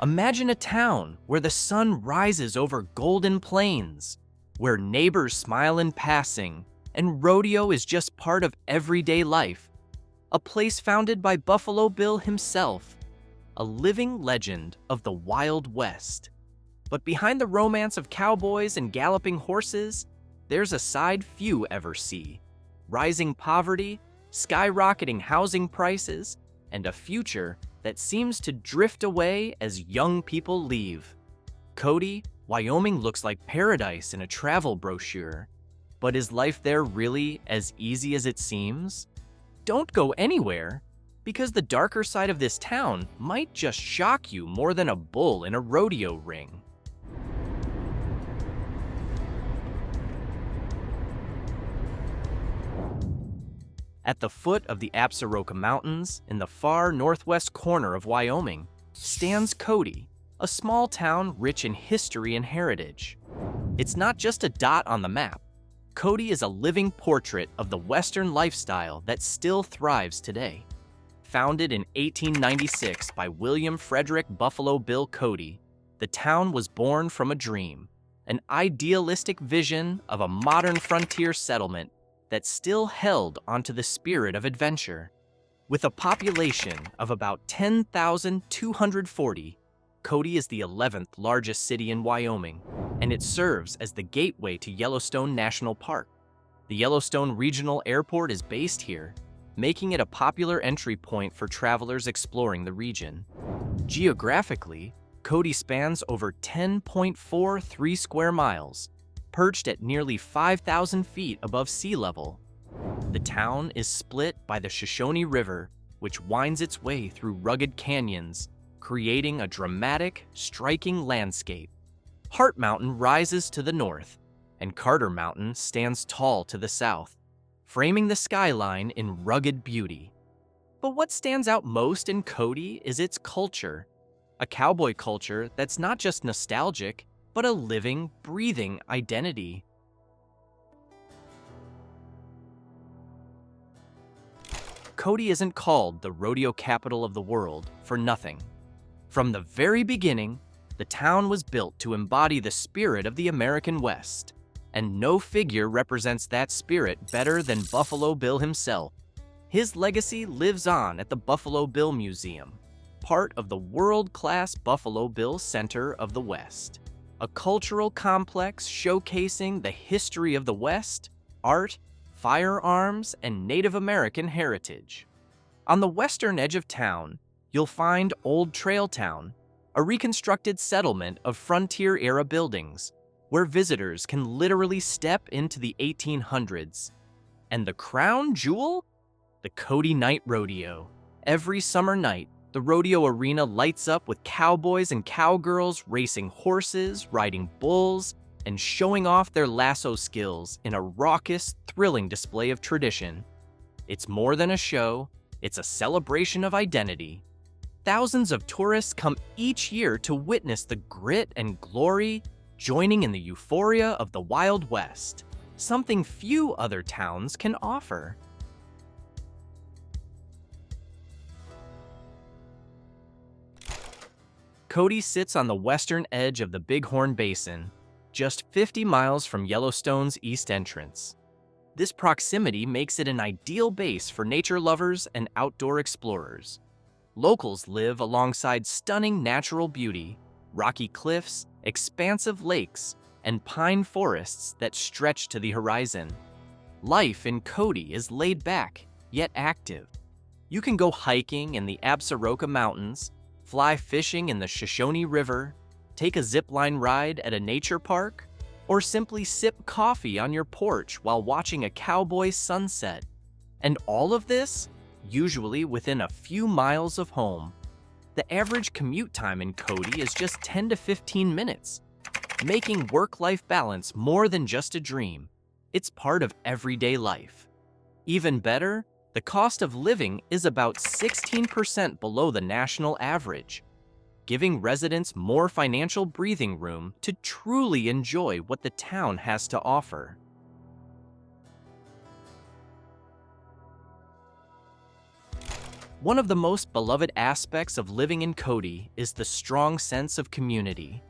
Imagine a town where the sun rises over golden plains, where neighbors smile in passing, and rodeo is just part of everyday life. A place founded by Buffalo Bill himself, a living legend of the Wild West. But behind the romance of cowboys and galloping horses, there's a side few ever see: rising poverty, skyrocketing housing prices, and a future that seems to drift away as young people leave. Cody, Wyoming looks like paradise in a travel brochure, but is life there really as easy as it seems? Don't go anywhere, because the darker side of this town might just shock you more than a bull in a rodeo ring. At the foot of the Absaroka Mountains, in the far northwest corner of Wyoming, stands Cody, a small town rich in history and heritage. It's not just a dot on the map. Cody is a living portrait of the Western lifestyle that still thrives today. Founded in 1896 by William Frederick Buffalo Bill Cody, the town was born from a dream, an idealistic vision of a modern frontier settlement that still held onto the spirit of adventure. With a population of about 10,240, Cody is the 11th largest city in Wyoming, and it serves as the gateway to Yellowstone National Park. The Yellowstone Regional Airport is based here, making it a popular entry point for travelers exploring the region. Geographically, Cody spans over 10.43 square miles, perched at nearly 5,000 feet above sea level. The town is split by the Shoshone River, which winds its way through rugged canyons, creating a dramatic, striking landscape. Hart Mountain rises to the north, and Carter Mountain stands tall to the south, framing the skyline in rugged beauty. But what stands out most in Cody is its culture, a cowboy culture that's not just nostalgic, but a living, breathing identity. Cody isn't called the rodeo capital of the world for nothing. From the very beginning, the town was built to embody the spirit of the American West, and no figure represents that spirit better than Buffalo Bill himself. His legacy lives on at the Buffalo Bill Museum, part of the world-class Buffalo Bill Center of the West, a cultural complex showcasing the history of the West, art, firearms, and Native American heritage. On the western edge of town, you'll find Old Trail Town, a reconstructed settlement of frontier-era buildings, where visitors can literally step into the 1800s. And the crown jewel? The Cody Night Rodeo. Every summer night, the rodeo arena lights up with cowboys and cowgirls racing horses, riding bulls, and showing off their lasso skills in a raucous, thrilling display of tradition. It's more than a show, it's a celebration of identity. Thousands of tourists come each year to witness the grit and glory, joining in the euphoria of the Wild West, something few other towns can offer. Cody sits on the western edge of the Bighorn Basin, just 50 miles from Yellowstone's east entrance. This proximity makes it an ideal base for nature lovers and outdoor explorers. Locals live alongside stunning natural beauty, rocky cliffs, expansive lakes, and pine forests that stretch to the horizon. Life in Cody is laid back, yet active. You can go hiking in the Absaroka Mountains, fly fishing in the Shoshone River, take a zipline ride at a nature park, or simply sip coffee on your porch while watching a cowboy sunset. And all of this, usually within a few miles of home. The average commute time in Cody is just 10 to 15 minutes, making work-life balance more than just a dream. It's part of everyday life. Even better, the cost of living is about 16% below the national average, giving residents more financial breathing room to truly enjoy what the town has to offer. One of the most beloved aspects of living in Cody is the strong sense of community.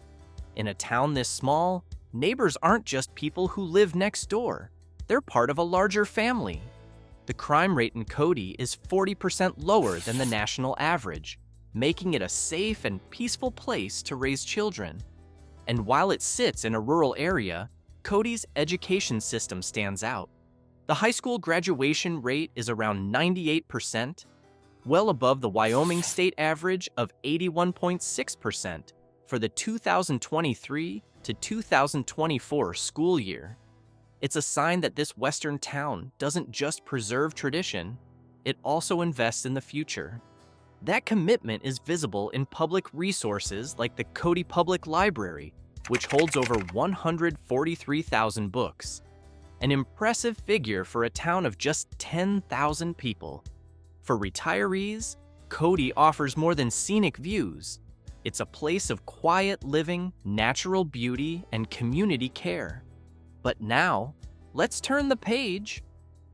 In a town this small, neighbors aren't just people who live next door. They're part of a larger family. The crime rate in Cody is 40% lower than the national average, making it a safe and peaceful place to raise children. And while it sits in a rural area, Cody's education system stands out. The high school graduation rate is around 98%, well above the Wyoming state average of 81.6% for the 2023 to 2024 school year. It's a sign that this western town doesn't just preserve tradition, it also invests in the future. That commitment is visible in public resources like the Cody Public Library, which holds over 143,000 books, an impressive figure for a town of just 10,000 people. For retirees, Cody offers more than scenic views. It's a place of quiet living, natural beauty, and community care. But now, let's turn the page,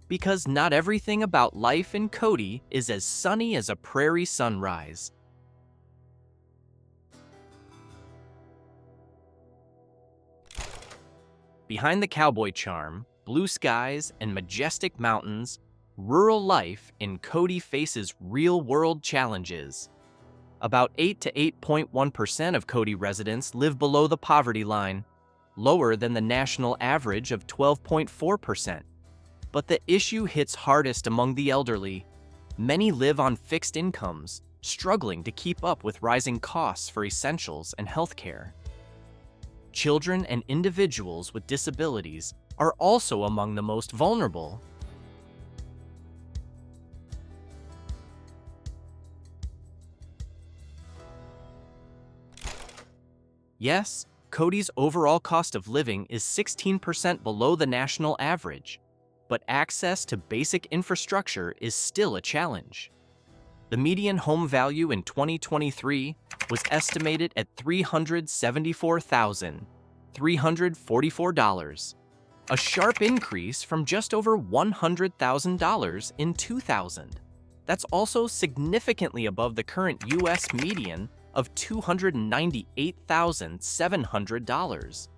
because not everything about life in Cody is as sunny as a prairie sunrise. Behind the cowboy charm, blue skies, and majestic mountains, rural life in Cody faces real-world challenges. About 8 to 8.1% of Cody residents live below the poverty line, lower than the national average of 12.4%. But the issue hits hardest among the elderly. Many live on fixed incomes, struggling to keep up with rising costs for essentials and healthcare. Children and individuals with disabilities are also among the most vulnerable. Yes, Cody's overall cost of living is 16% below the national average, but access to basic infrastructure is still a challenge. The median home value in 2023 was estimated at $374,344, a sharp increase from just over $100,000 in 2000. That's also significantly above the current U.S. median of $298,700.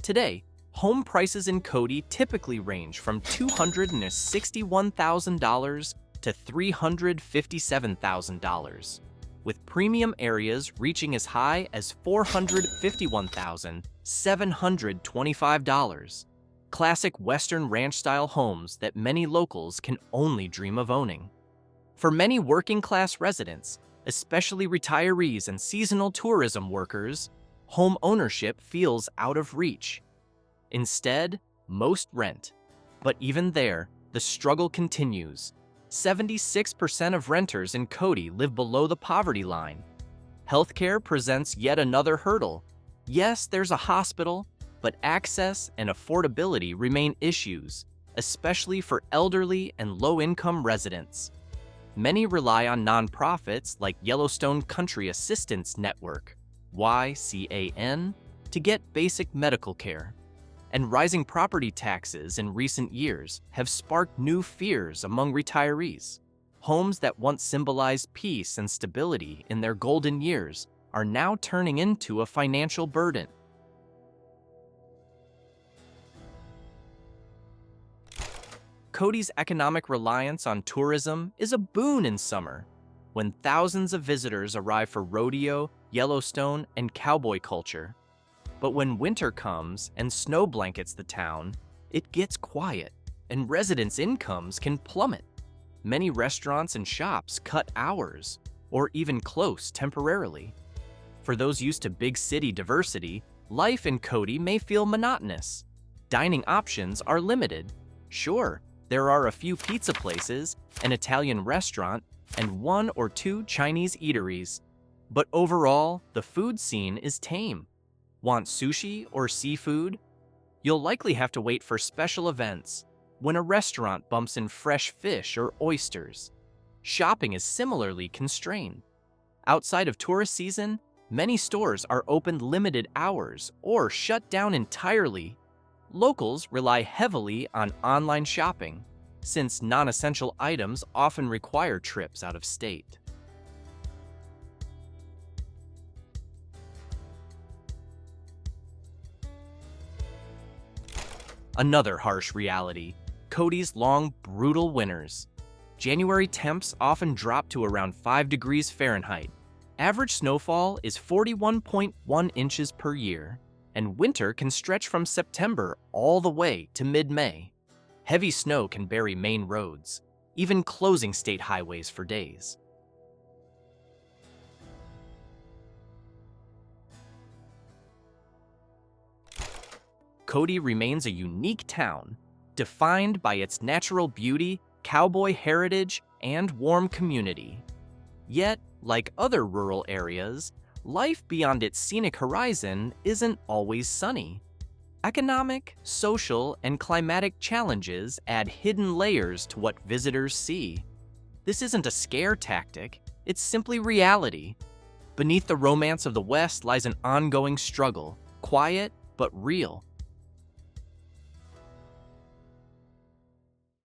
Today, home prices in Cody typically range from $261,000 to $357,000, with premium areas reaching as high as $451,725. Classic Western ranch-style homes that many locals can only dream of owning. For many working-class residents, especially retirees and seasonal tourism workers, home ownership feels out of reach. Instead, most rent. But even there, the struggle continues. 76% of renters in Cody live below the poverty line. Healthcare presents yet another hurdle. Yes, there's a hospital, but access and affordability remain issues, especially for elderly and low-income residents. Many rely on nonprofits like Yellowstone Country Assistance Network, YCAN, to get basic medical care. And rising property taxes in recent years have sparked new fears among retirees. Homes that once symbolized peace and stability in their golden years are now turning into a financial burden. Cody's economic reliance on tourism is a boon in summer, when thousands of visitors arrive for rodeo, Yellowstone, and cowboy culture. But when winter comes and snow blankets the town, it gets quiet, and residents' incomes can plummet. Many restaurants and shops cut hours, or even close temporarily. For those used to big city diversity, life in Cody may feel monotonous. Dining options are limited. Sure, there are a few pizza places, an Italian restaurant, and 1 or 2 Chinese eateries. But overall, the food scene is tame. Want sushi or seafood? You'll likely have to wait for special events, when a restaurant bumps in fresh fish or oysters. Shopping is similarly constrained. Outside of tourist season, many stores are open limited hours or shut down entirely. Locals rely heavily on online shopping, since non-essential items often require trips out of state. Another harsh reality: Cody's long, brutal winters. January temps often drop to around 5 degrees Fahrenheit. Average snowfall is 41.1 inches per year, and winter can stretch from September all the way to mid-May. Heavy snow can bury main roads, even closing state highways for days. Cody remains a unique town, defined by its natural beauty, cowboy heritage, and warm community. Yet, like other rural areas, life beyond its scenic horizon isn't always sunny. Economic, social, and climatic challenges add hidden layers to what visitors see. This isn't a scare tactic, it's simply reality. Beneath the romance of the West lies an ongoing struggle, quiet but real.